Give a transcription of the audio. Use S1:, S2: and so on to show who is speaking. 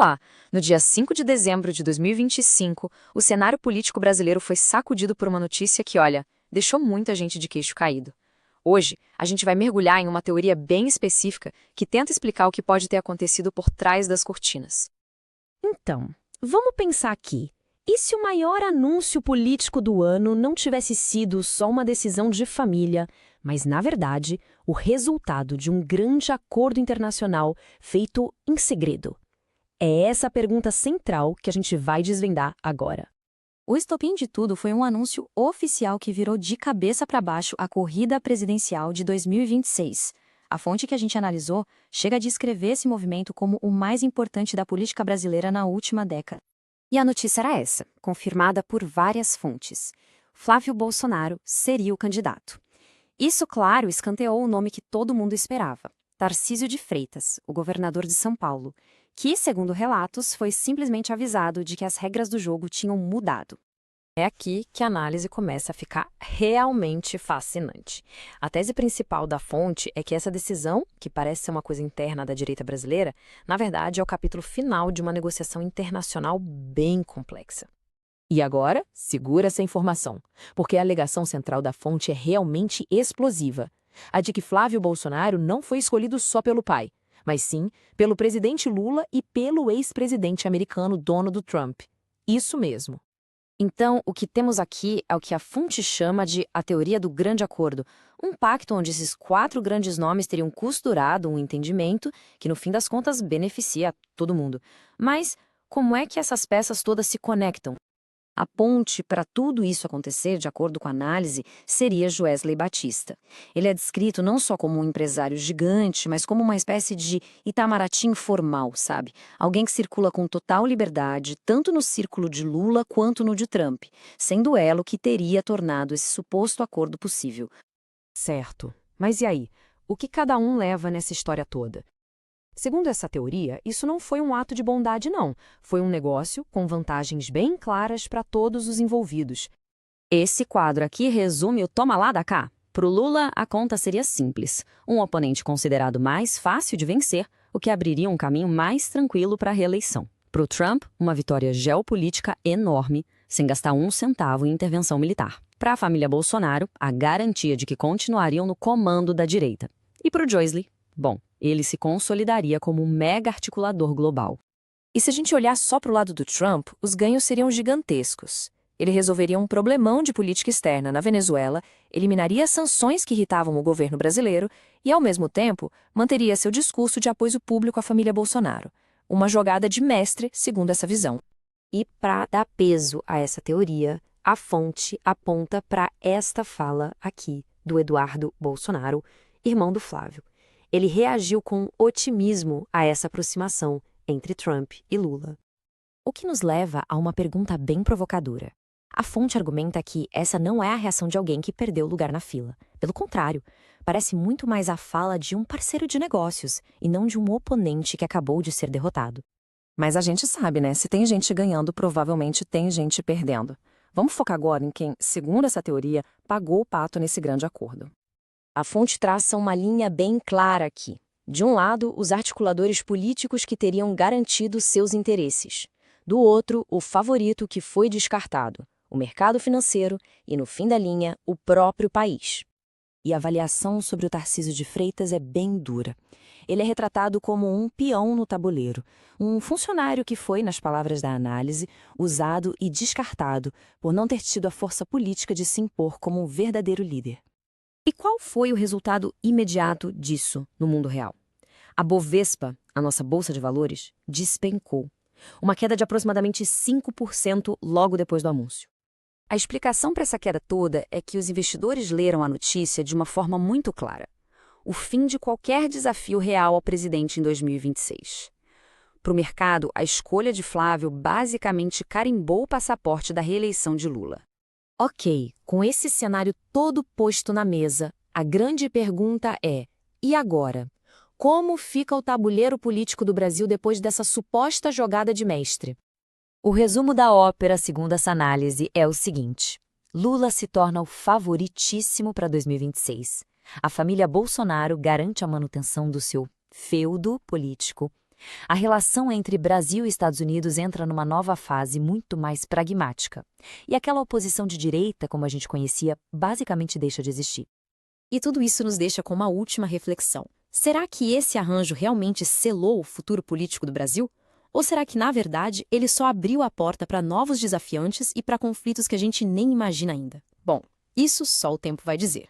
S1: lá, no dia 5 de dezembro de 2025, o cenário político brasileiro foi sacudido por uma notícia que, olha, deixou muita gente de queixo caído. Hoje, a gente vai mergulhar em uma teoria bem específica que tenta explicar o que pode ter acontecido por trás das cortinas.
S2: Então, vamos pensar aqui. E se o maior anúncio político do ano não tivesse sido só uma decisão de família, mas, na verdade, o resultado de um grande acordo internacional feito em segredo? É essa a pergunta central que a gente vai desvendar agora.
S3: O estopim de tudo foi um anúncio oficial que virou de cabeça para baixo a corrida presidencial de 2026. A fonte que a gente analisou chega a descrever esse movimento como o mais importante da política brasileira na última década.
S4: E a notícia era essa, confirmada por várias fontes. Flávio Bolsonaro seria o candidato. Isso, claro, escanteou o nome que todo mundo esperava: Tarcísio de Freitas, o governador de São Paulo, que, segundo relatos, foi simplesmente avisado de que as regras do jogo tinham mudado.
S1: É aqui que a análise começa a ficar realmente fascinante. A tese principal da fonte é que essa decisão, que parece ser uma coisa interna da direita brasileira, na verdade é o capítulo final de uma negociação internacional bem complexa.
S5: E agora, segura essa informação, porque a alegação central da fonte é realmente explosiva. A de que Flávio Bolsonaro não foi escolhido só pelo pai, mas sim pelo presidente Lula e pelo ex-presidente americano Donald Trump. Isso mesmo.
S4: Então, o que temos aqui é o que a fonte chama de a teoria do grande acordo, um pacto onde esses 4 grandes nomes teriam costurado um entendimento que, no fim das contas, beneficia todo mundo. Mas como é que essas peças todas se conectam? A ponte para tudo isso acontecer, de acordo com a análise, seria Joesley Batista. Ele é descrito não só como um empresário gigante, mas como uma espécie de Itamaraty informal, sabe? Alguém que circula com total liberdade, tanto no círculo de Lula quanto no de Trump, sendo o elo que teria tornado esse suposto acordo possível.
S5: Certo. Mas e aí? O que cada um leva nessa história toda? Segundo essa teoria, isso não foi um ato de bondade, não. Foi um negócio com vantagens bem claras para todos os envolvidos.
S4: Esse quadro aqui resume o toma lá da cá. Para o Lula, a conta seria simples. Um oponente considerado mais fácil de vencer, o que abriria um caminho mais tranquilo para a reeleição. Para o Trump, uma vitória geopolítica enorme, sem gastar um centavo em intervenção militar. Para a família Bolsonaro, a garantia de que continuariam no comando da direita. E para o Joesley, bom, ele se consolidaria como um mega articulador global.
S2: E se a gente olhar só para o lado do Trump, os ganhos seriam gigantescos. Ele resolveria um problemão de política externa na Venezuela, eliminaria as sanções que irritavam o governo brasileiro e, ao mesmo tempo, manteria seu discurso de apoio público à família Bolsonaro. Uma jogada de mestre, segundo essa visão.
S4: E para dar peso a essa teoria, a fonte aponta para esta fala aqui do Eduardo Bolsonaro, irmão do Flávio. Ele reagiu com otimismo a essa aproximação entre Trump e Lula. O que nos leva a uma pergunta bem provocadora. A fonte argumenta que essa não é a reação de alguém que perdeu lugar na fila. Pelo contrário, parece muito mais a fala de um parceiro de negócios e não de um oponente que acabou de ser derrotado.
S2: Mas a gente sabe, né? Se tem gente ganhando, provavelmente tem gente perdendo. Vamos focar agora em quem, segundo essa teoria, pagou o pato nesse grande acordo.
S4: A fonte traça uma linha bem clara aqui. De um lado, os articuladores políticos que teriam garantido seus interesses. Do outro, o favorito que foi descartado, o mercado financeiro e, no fim da linha, o próprio país.
S2: E a avaliação sobre o Tarcísio de Freitas é bem dura. Ele é retratado como um peão no tabuleiro, um funcionário que foi, nas palavras da análise, usado e descartado por não ter tido a força política de se impor como um verdadeiro líder.
S4: E qual foi o resultado imediato disso no mundo real? A Bovespa, a nossa bolsa de valores, despencou. Uma queda de aproximadamente 5% logo depois do anúncio. A explicação para essa queda toda é que os investidores leram a notícia de uma forma muito clara. O fim de qualquer desafio real ao presidente em 2026. Para o mercado, a escolha de Flávio basicamente carimbou o passaporte da reeleição de Lula.
S2: Ok, com esse cenário todo posto na mesa, a grande pergunta é: e agora? Como fica o tabuleiro político do Brasil depois dessa suposta jogada de mestre?
S3: O resumo da ópera, segundo essa análise, é o seguinte: Lula se torna o favoritíssimo para 2026. A família Bolsonaro garante a manutenção do seu feudo político.
S4: A relação entre Brasil e Estados Unidos entra numa nova fase muito mais pragmática. E aquela oposição de direita, como a gente conhecia, basicamente deixa de existir.
S3: E tudo isso nos deixa com uma última reflexão. Será que esse arranjo realmente selou o futuro político do Brasil? Ou será que, na verdade, ele só abriu a porta para novos desafiantes e para conflitos que a gente nem imagina ainda? Bom, isso só o tempo vai dizer.